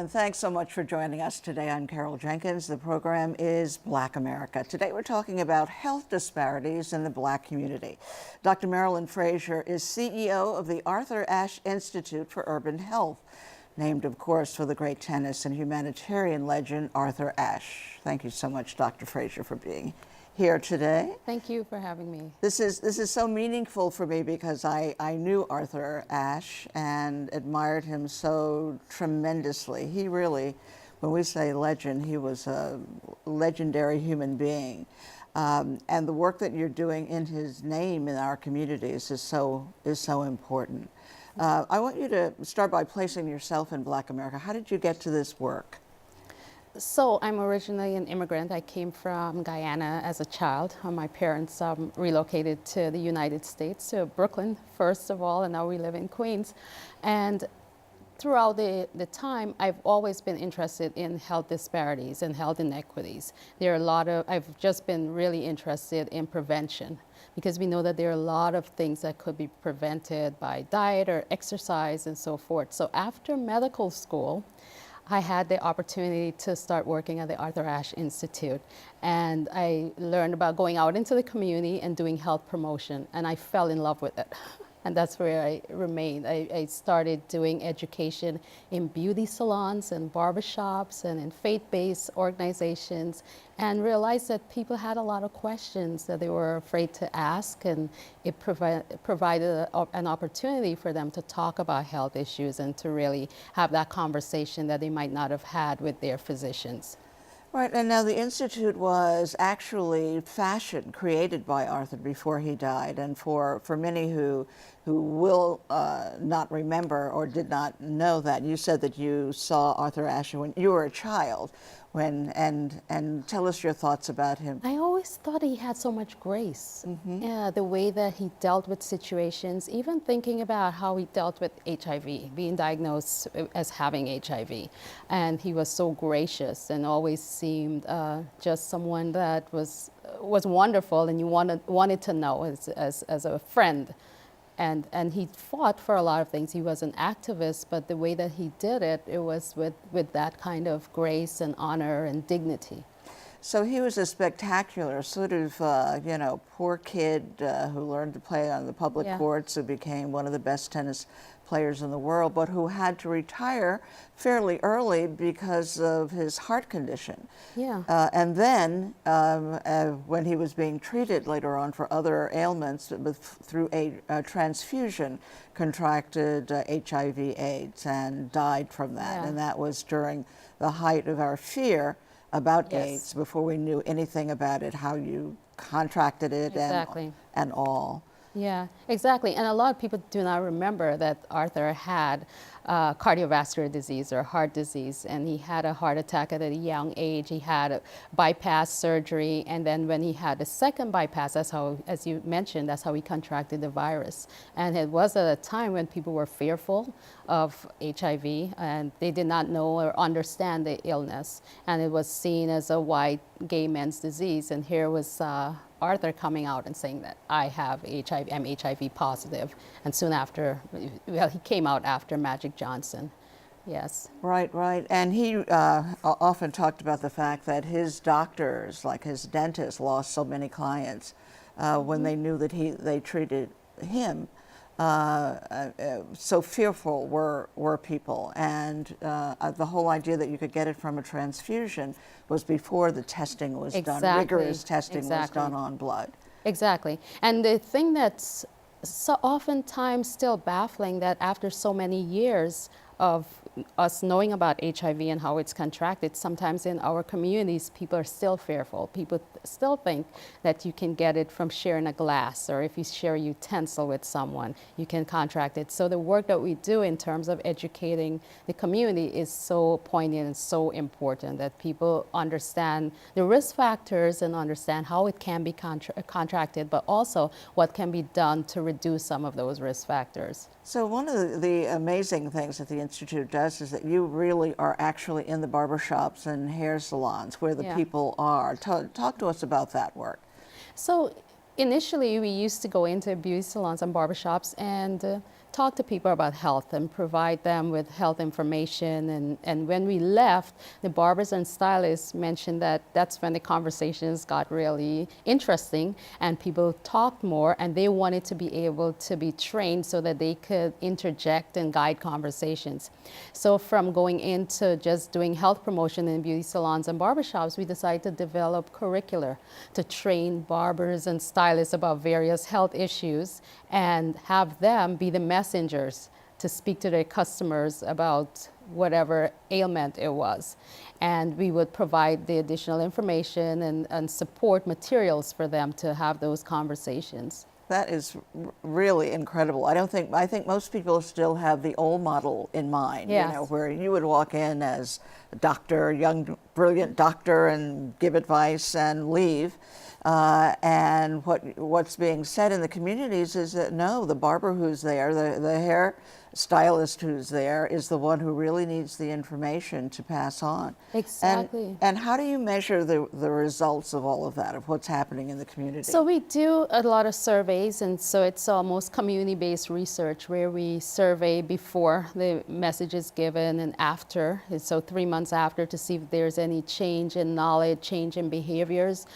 and thanks so much for joining us today. I'm Carol Jenkins. The program is Black America. Today we're talking about health disparities in the Black community. Dr. Marilyn Fraser is CEO of the Arthur Ashe Institute for Urban Health, named, of course, for the great tennis and humanitarian legend Arthur Ashe. Thank you so much, Dr. Fraser, for being here today. Thank you for having me. This is so meaningful for me because I knew Arthur Ashe and admired him so tremendously. He really, when we say legend, he was a legendary human being. And the work that you're doing in his name in our communities is so important. I want you to start by placing yourself in Black America. How did you get to this work? So I'm originally an immigrant. I came from Guyana as a child. My parents relocated to the United States, to Brooklyn, first of all, and now we live in Queens. And throughout the time, I've always been interested in health disparities and health inequities. There are I've just been really interested in prevention, because we know that there are a lot of things that could be prevented by diet or exercise and so forth. So after medical school, I had the opportunity to start working at the Arthur Ashe Institute, and I learned about going out into the community and doing health promotion, and I fell in love with it. And that's where I remained. I started doing education in beauty salons and barbershops and in faith-based organizations, and realized that people had a lot of questions that they were afraid to ask, and it provided an opportunity for them to talk about health issues and to really have that conversation that they might not have had with their physicians. Right, and now the Institute was actually created by Arthur before he died, and for many who will not remember or did not know that, you said that you saw Arthur Ashe when you were a child, and tell us your thoughts about him. I always thought he had so much grace. Yeah, the way that he dealt with situations, even thinking about how he dealt with HIV, being diagnosed as having HIV. And he was so gracious and always seemed just someone that was wonderful, and you wanted to know as a friend. And he fought for a lot of things. He was an activist, but the way that he did it, it was with that kind of grace and honor and dignity. So he was a spectacular sort of, poor kid who learned to play on the public courts, who became one of the best tennis players in the world, but who had to retire fairly early because of his heart condition. Yeah. And then when he was being treated later on for other ailments through a transfusion, contracted HIV/AIDS and died from that. Yeah. And that was during the height of our fear about AIDS, before we knew anything about it, how you contracted it and all. Yeah, exactly. And a lot of people do not remember that Arthur had cardiovascular disease or heart disease, and he had a heart attack at a young age. He had a bypass surgery, and then when he had a second bypass, that's how, as you mentioned, that's how he contracted the virus. And it was at a time when people were fearful of HIV, and they did not know or understand the illness, and it was seen as a white gay man's disease. And here was Arthur coming out and saying that I have HIV, I'm HIV positive. And soon after, well, he came out after Magic Johnson. Yes. Right. And he often talked about the fact that his doctors, like his dentist, lost so many clients when they knew that they treated him. So fearful were people, and the whole idea that you could get it from a transfusion was before the testing was done. Rigorous testing was done on blood. Exactly. And the thing that's so oftentimes still baffling, that after so many years of us knowing about HIV and how it's contracted, sometimes in our communities, people are still fearful. People still think that you can get it from sharing a glass, or if you share a utensil with someone, you can contract it. So the work that we do in terms of educating the community is so poignant and so important, that people understand the risk factors and understand how it can be contracted, but also what can be done to reduce some of those risk factors. So one of the amazing things that the Institute does is that you really are actually in the barbershops and hair salons where the people are. Talk to us about that work. So initially we used to go into beauty salons and barbershops and talk to people about health and provide them with health information. And when we left, the barbers and stylists mentioned that that's when the conversations got really interesting and people talked more, and they wanted to be able to be trained so that they could interject and guide conversations. So from going into just doing health promotion in beauty salons and barbershops, we decided to develop curricula to train barbers and stylists about various health issues and have them be the messengers to speak to their customers about whatever ailment it was. And we would provide the additional information and support materials for them to have those conversations. That is really incredible. I think most people still have the old model in mind, Yes. you know, where you would walk in as a doctor, young, brilliant doctor, and give advice and leave. And what's being said in the communities is that no, the barber who's there, the hair stylist who's there is the one who really needs the information to pass on. Exactly. And how do you measure the results of all of that, of what's happening in the community? So we do a lot of surveys, and so it's almost community-based research where we survey before the message is given and after. And so 3 months after, to see if there's any change in knowledge, change in behaviors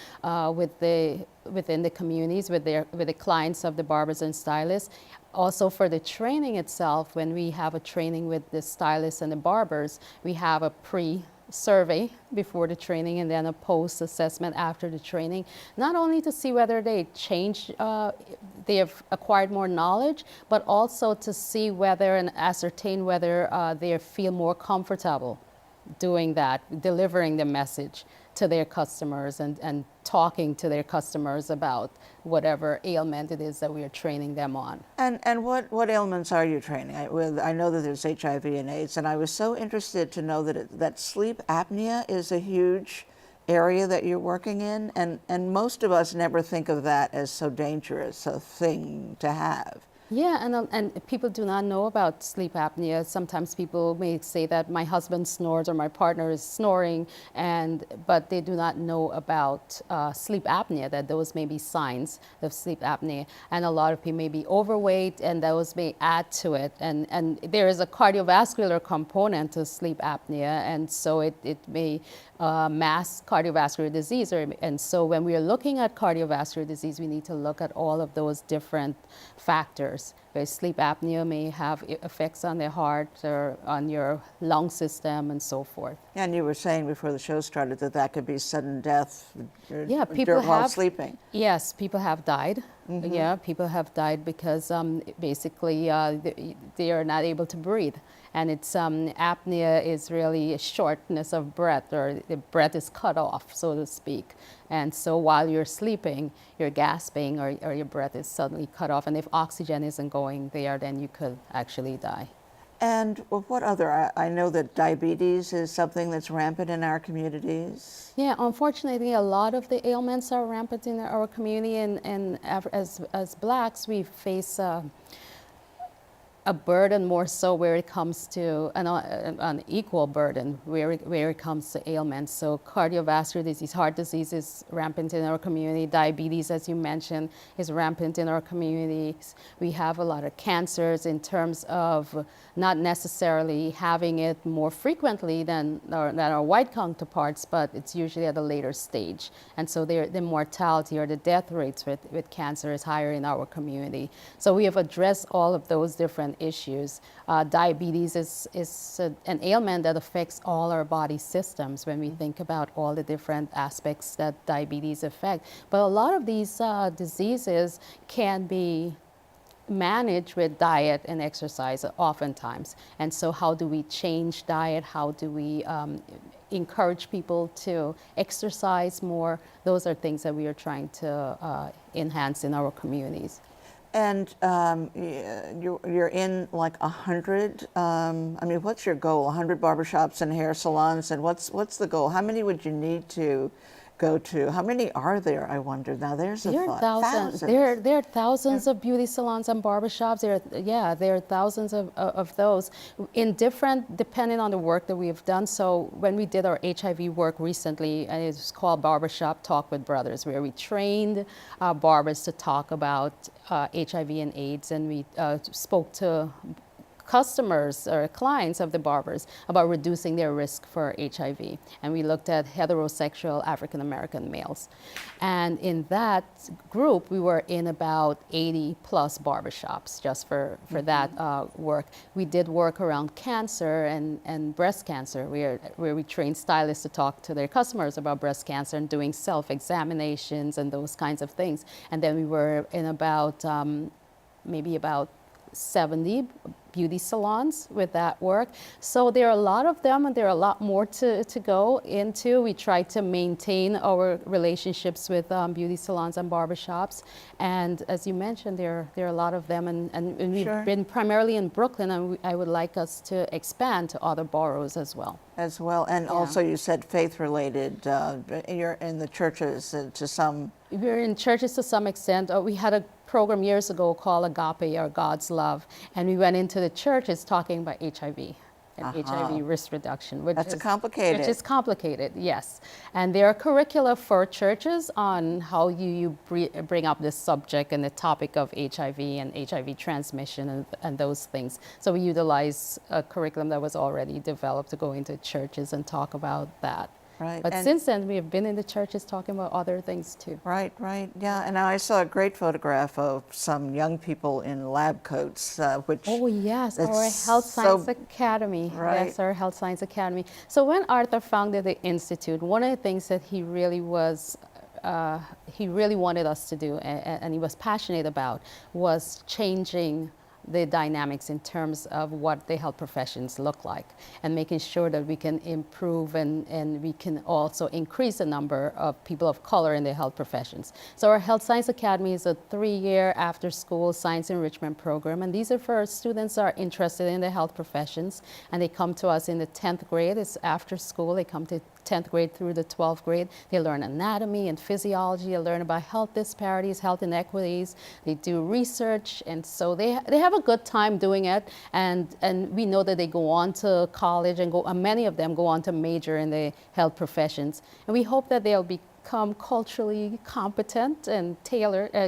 within the communities, with the clients of the barbers and stylists. Also for the training itself, when we have a training with the stylists and the barbers, we have a pre-survey before the training and then a post-assessment after the training, not only to see whether they they have acquired more knowledge, but also to see whether and ascertain whether they feel more comfortable doing that, delivering the message to their customers and talking to their customers about whatever ailment it is that we are training them on. And what ailments are you training? I know that there's HIV and AIDS, and I was so interested to know that sleep apnea is a huge area that you're working in, and most of us never think of that as so dangerous a thing to have. Yeah, and people do not know about sleep apnea. Sometimes people may say that my husband snores or my partner is snoring, but they do not know about sleep apnea, that those may be signs of sleep apnea. And a lot of people may be overweight, and those may add to it. And there is a cardiovascular component to sleep apnea, and so it may mask cardiovascular disease. And so when we are looking at cardiovascular disease, we need to look at all of those different factors. Where sleep apnea may have effects on the heart or on your lung system and so forth. And you were saying before the show started that could be sudden death while sleeping. Yes, people have died. Mm-hmm. Yeah, people have died because basically they are not able to breathe. And it's apnea is really a shortness of breath, or the breath is cut off, so to speak. And so while you're sleeping, you're gasping, or your breath is suddenly cut off. And if oxygen isn't going there, then you could actually die. And what other? I know that diabetes is something that's rampant in our communities. Yeah, unfortunately, a lot of the ailments are rampant in our community, and as blacks, we face a burden more so where it comes to an equal burden where it comes to ailments. So cardiovascular disease, heart disease is rampant in our community. Diabetes, as you mentioned, is rampant in our communities. We have a lot of cancers in terms of not necessarily having it more frequently than our white counterparts, but it's usually at a later stage. And so the mortality or the death rates with cancer is higher in our community. So we have addressed all of those different issues. Diabetes is an ailment that affects all our body systems when we think about all the different aspects that diabetes affect. But a lot of these diseases can be managed with diet and exercise oftentimes. And so how do we change diet? How do we encourage people to exercise more? Those are things that we are trying to enhance in our communities. And you're in like 100, I mean, what's your goal? 100 barbershops and hair salons, and what's the goal? How many would you need to go to. How many are there, I wonder? Now, there's a There are thought. thousands. There are thousands of beauty salons and barbershops. There are thousands of those in different, depending on the work that we have done. So when we did our HIV work recently, and it's called Barbershop Talk with Brothers, where we trained barbers to talk about HIV and AIDS, and we spoke to customers or clients of the barbers about reducing their risk for HIV. And we looked at heterosexual African-American males. And in that group, we were in about 80 plus barbershops just for that work. We did work around cancer and breast cancer, where we trained stylists to talk to their customers about breast cancer and doing self-examinations and those kinds of things. And then we were in about maybe about 70 beauty salons with that work. So there are a lot of them, and there are a lot more to go into. We try to maintain our relationships with beauty salons and barbershops. And as you mentioned, there are a lot of them, and we've been primarily in Brooklyn, and I would like us to expand to other boroughs as well. And also you said faith-related, you're in the churches to some. We're in churches to some extent. We had a program years ago called Agape, or God's Love, and we went into the churches talking about HIV and HIV risk reduction. Which is complicated, yes. And there are curricula for churches on how you bring up this subject and the topic of HIV and HIV transmission and those things. So we utilize a curriculum that was already developed to go into churches and talk about that. Right. But since then, we have been in the churches talking about other things too. Right, yeah. And I saw a great photograph of some young people in lab coats, which. Oh yes, our Health Science Academy. Right. Yes, our Health Science Academy. So when Arthur founded the Institute, one of the things that he really wanted us to do, and he was passionate about, was changing the dynamics in terms of what the health professions look like, and making sure that we can improve and we can also increase the number of people of color in the health professions. So our Health Science Academy is a 3-year after-school science enrichment program, and these are for students that are interested in the health professions, and they come to us in the 10th grade. It's after school. They come to 10th grade through the 12th grade. They learn anatomy and physiology. They learn about health disparities, health inequities. They do research, and so they have a good time doing it. And we know that they go on to college, and many of them go on to major in the health professions. And we hope that they'll become culturally competent and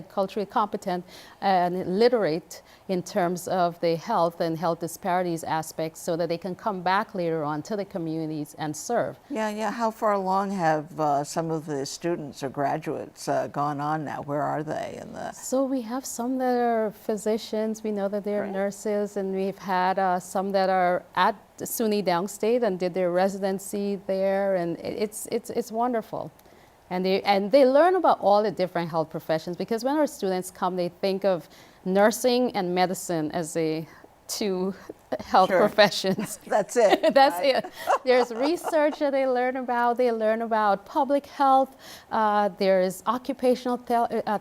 culturally competent and literate in terms of the health and health disparities aspects, so that they can come back later on to the communities and serve. Yeah. How far along have some of the students or graduates gone on now? Where are they in the? So we have some that are physicians. We know that they're nurses, and we've had some that are at SUNY Downstate and did their residency there, and it's wonderful. And they learn about all the different health professions, because when our students come, they think of nursing and medicine as the two health professions. That's it. That's it. There's research that they learn about. They learn about public health. There's occupational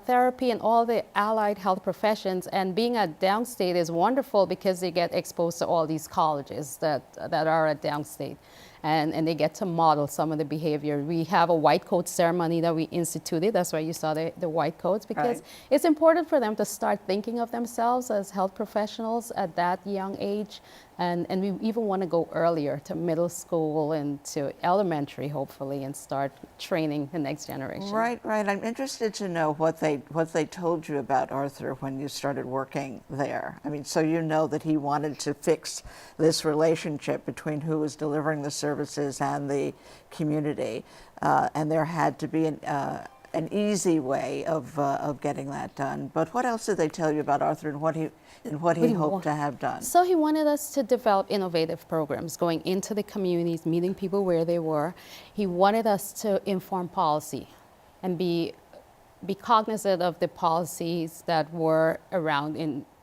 therapy and all the allied health professions. And being at Downstate is wonderful, because they get exposed to all these colleges that are at Downstate. And they get to model some of the behavior. We have a white coat ceremony that we instituted. That's why you saw the white coats, because it's important for them to start thinking of themselves as health professionals at that young age. And we even want to go earlier to middle school and to elementary, hopefully, and start training the next generation. Right. I'm interested to know what they told you about Arthur when you started working there. I mean, so you know that he wanted to fix this relationship between who was delivering the services and the community, and there had to be an easy way of getting that done. But what else did they tell you about Arthur and what he hoped to have done? So he wanted us to develop innovative programs, going into the communities, meeting people where they were. He wanted us to inform policy and be cognizant of the policies that were around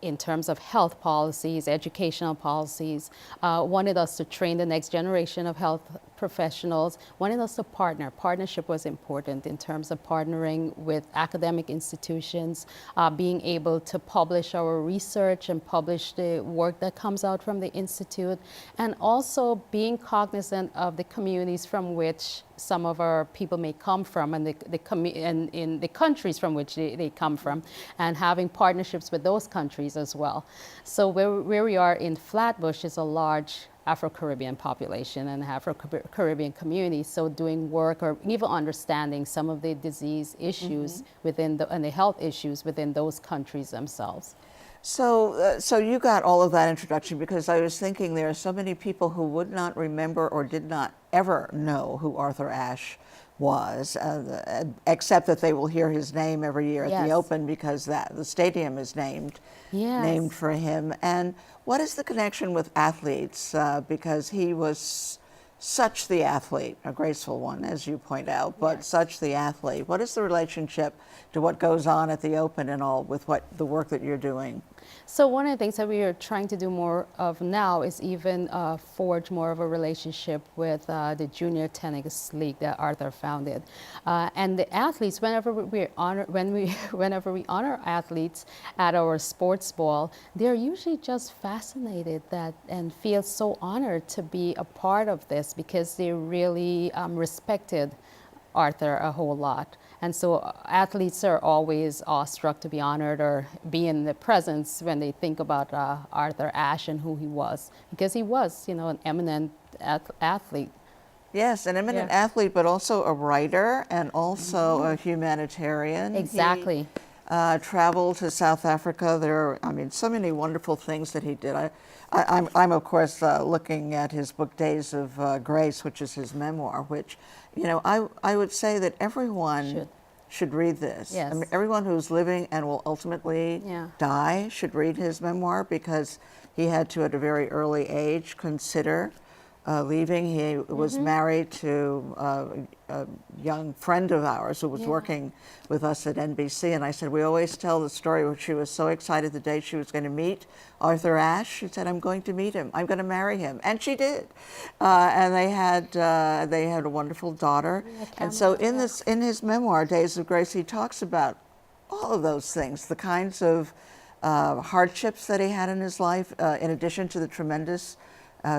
in terms of health policies, educational policies, wanted us to train the next generation of health professionals wanted us to partner. Partnership was important in terms of partnering with academic institutions, being able to publish our research and publish the work that comes out from the Institute, and also being cognizant of the communities from which some of our people may come from, and in the countries from which they come from, and having partnerships with those countries as well. So where we are in Flatbush is a large Afro-Caribbean population and Afro-Caribbean community, so doing work or even understanding some of the disease issues within and the health issues within those countries themselves. So, so you got all of that introduction, because I was thinking there are so many people who would not remember or did not ever know who Arthur Ashe was, except that they will hear his name every year at the Open, because the stadium is named for him. And what is the connection with athletes? Because he was such the athlete, a graceful one, as you point out, but such the athlete. What is the relationship to what goes on at the Open and all with the work that you're doing? So one of the things that we are trying to do more of now is even forge more of a relationship with the Junior Tennis League that Arthur founded, and the athletes. Whenever we honor athletes at our sports ball, they're usually just fascinated and feel so honored to be a part of this, because they really respected Arthur a whole lot. And so athletes are always awestruck to be honored or be in the presence when they think about Arthur Ashe and who he was, because he was, an eminent athlete. Yes, an eminent athlete, but also a writer and also a humanitarian. Exactly. He traveled to South Africa. There are, so many wonderful things that he did. I'm of course looking at his book Days of Grace, which is his memoir, which, I would say that everyone should read this. Yes. Everyone who's living and will ultimately die should read his memoir, because he had to, at a very early age, consider leaving. He was married to a young friend of ours who was working with us at NBC, and I said, we always tell the story where she was so excited the day she was going to meet Arthur Ashe. She said, I'm going to meet him. I'm going to marry him. And she did. And they had a wonderful daughter. And so in his memoir, Days of Grace, he talks about all of those things, the kinds of hardships that he had in his life, in addition to the tremendous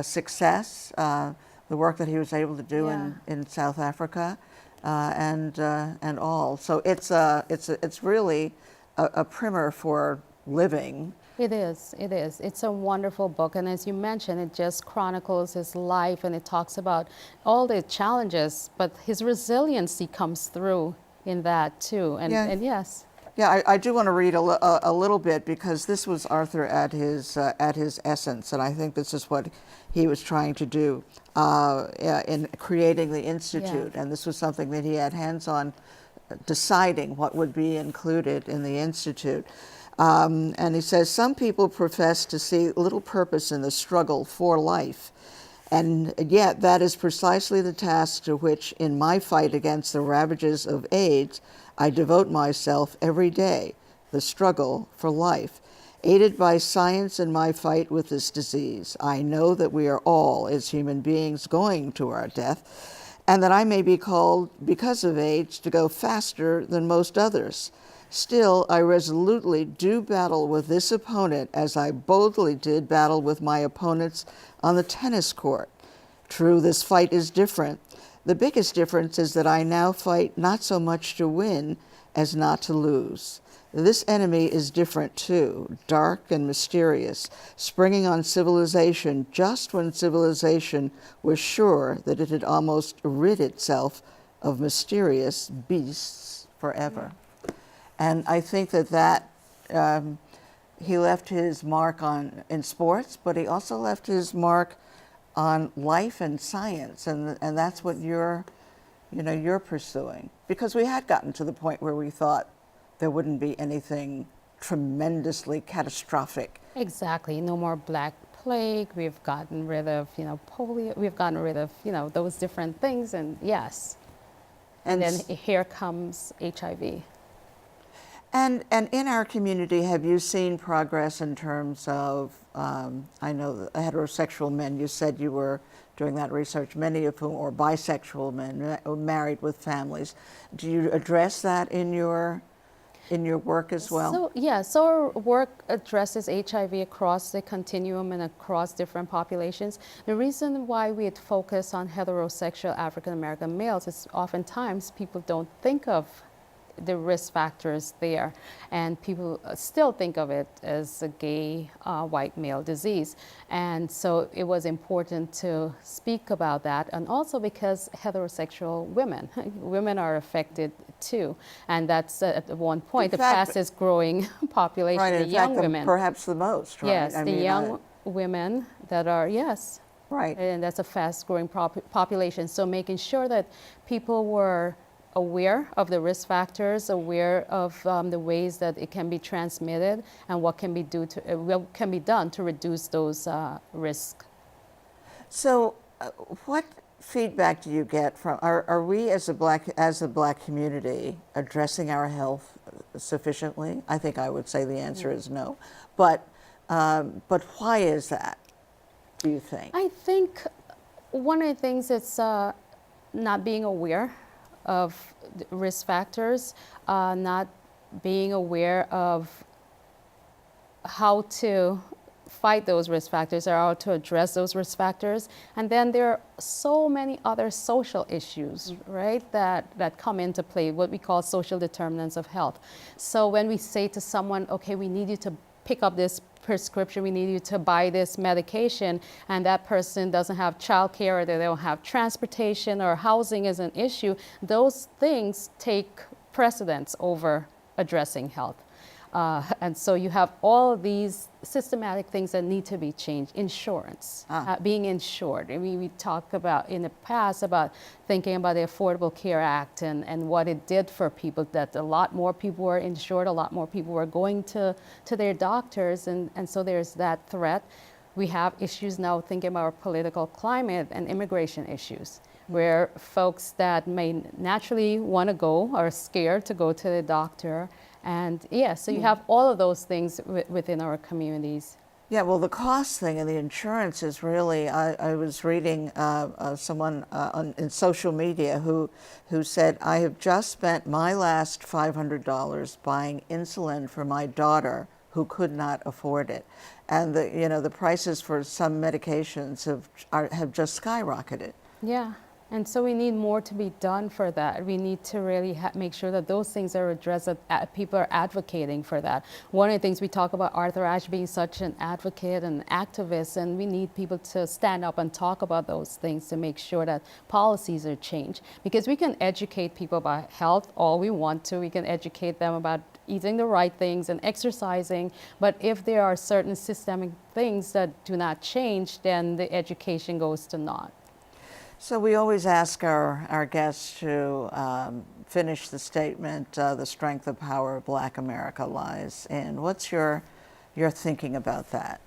success, the work that he was able to do in South Africa, and all. So it's really a primer for living. It is. It's a wonderful book, and as you mentioned, it just chronicles his life, and it talks about all the challenges, but his resiliency comes through in that too. And yes. Yeah, I do want to read a little bit, because this was Arthur at his essence, and I think this is what he was trying to do in creating the Institute. And this was something that he had hands-on deciding what would be included in the Institute. And he says, some people profess to see little purpose in the struggle for life, and yet that is precisely the task to which, in my fight against the ravages of AIDS, I devote myself every day, the struggle for life. Aided by science in my fight with this disease, I know that we are all, as human beings, going to our death, and that I may be called, because of AIDS, to go faster than most others. Still, I resolutely do battle with this opponent, as I boldly did battle with my opponents on the tennis court. True, this fight is different. The biggest difference is that I now fight not so much to win as not to lose. This enemy is different too, dark and mysterious, springing on civilization just when civilization was sure that it had almost rid itself of mysterious beasts forever. And I think that he left his mark in sports, but he also left his mark on life and science, and that's what you're pursuing. Because we had gotten to the point where we thought there wouldn't be anything tremendously catastrophic. Exactly. No more Black Plague. We've gotten rid of, polio. We've gotten rid of, those different things, and yes. And then here comes HIV. And in our community, have you seen progress in terms of, I know the heterosexual men, you said you were doing that research, many of whom are bisexual men married with families. Do you address that in your work as well? So, yeah, so our work addresses HIV across the continuum and across different populations. The reason why we focus on heterosexual African American males is oftentimes people don't think of the risk factors there, and people still think of it as a gay white male disease. And so it was important to speak about that, and also because heterosexual women are affected too, and that's at one point the fastest growing population, right, the young women. Perhaps the most, right? Yes, the young women that are, yes. Right. And that's a fast growing population. So making sure that people were aware of the risk factors, aware of the ways that it can be transmitted, and what can be done to reduce those risks. So, what feedback do you get from? Are we as a black community addressing our health sufficiently? I think I would say the answer is no. But why is that? Do you think? I think one of the things is not being aware of risk factors, not being aware of how to fight those risk factors or how to address those risk factors. And then there are so many other social issues, right, that come into play, what we call social determinants of health. So when we say to someone, okay, we need you to pick up this prescription, we need you to buy this medication, and that person doesn't have childcare, or they don't have transportation, or housing is an issue, those things take precedence over addressing health. And so you have all of these systematic things that need to be changed. Insurance, being insured. I mean, we talked about in the past about thinking about the Affordable Care Act and what it did for people, that a lot more people were insured, a lot more people were going to their doctors, and so there's that threat. We have issues now thinking about our political climate and immigration issues, where folks that may naturally want to go are scared to go to the doctor. And yeah, so you have all of those things within our communities. Yeah, well, the cost thing and the insurance is really, I was reading someone in social media who said, I have just spent my last $500 buying insulin for my daughter who could not afford it. And the prices for some medications have just skyrocketed. Yeah. And so we need more to be done for that. We need to really make sure that those things are addressed, that people are advocating for that. One of the things we talk about Arthur Ashe being such an advocate and activist, and we need people to stand up and talk about those things to make sure that policies are changed. Because we can educate people about health all we want to. We can educate them about eating the right things and exercising. But if there are certain systemic things that do not change, then the education goes to naught. So we always ask our guests to finish the statement, the strength of power of Black America lies in. What's your thinking about that?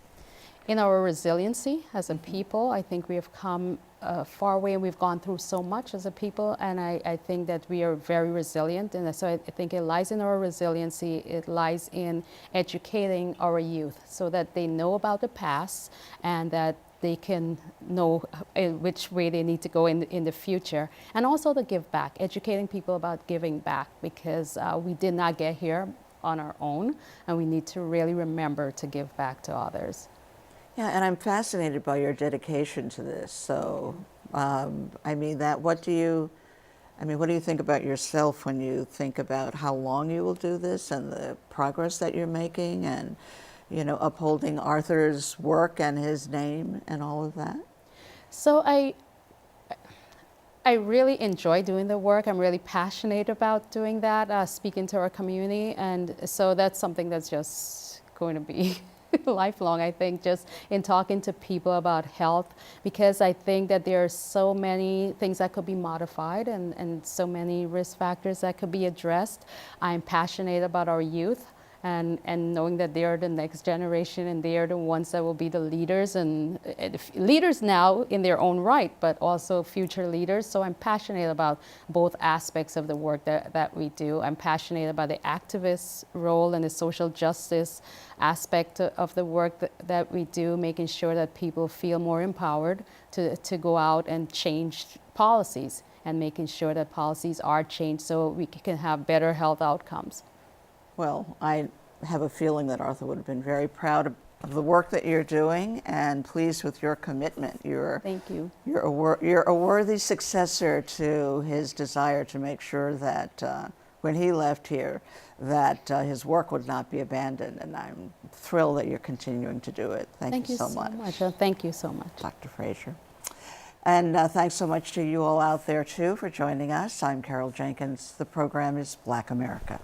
In our resiliency as a people, I think we have come a far way, and we've gone through so much as a people, and I think that we are very resilient, and so I think it lies in our resiliency. It lies in educating our youth so that they know about the past and that they can know which way they need to go in the future. And also to give back, educating people about giving back, because we did not get here on our own, and we need to really remember to give back to others. Yeah, and I'm fascinated by your dedication to this. So, what do you think about yourself when you think about how long you will do this and the progress that you're making, and upholding Arthur's work and his name and all of that? So I really enjoy doing the work. I'm really passionate about doing that, speaking to our community. And so that's something that's just going to be lifelong, I think, just in talking to people about health, because I think that there are so many things that could be modified and so many risk factors that could be addressed. I'm passionate about our youth and knowing that they are the next generation and they are the ones that will be the leaders and leaders now in their own right, but also future leaders. So I'm passionate about both aspects of the work that we do. I'm passionate about the activist role and the social justice aspect of the work that we do, making sure that people feel more empowered to go out and change policies and making sure that policies are changed so we can have better health outcomes. Well, I have a feeling that Arthur would have been very proud of the work that you're doing and pleased with your commitment. Thank you. You're a worthy successor to his desire to make sure that when he left here, that his work would not be abandoned. And I'm thrilled that you're continuing to do it. Thank you so much. Thank you so much. Dr. Fraser. And thanks so much to you all out there, too, for joining us. I'm Carol Jenkins. The program is Black America.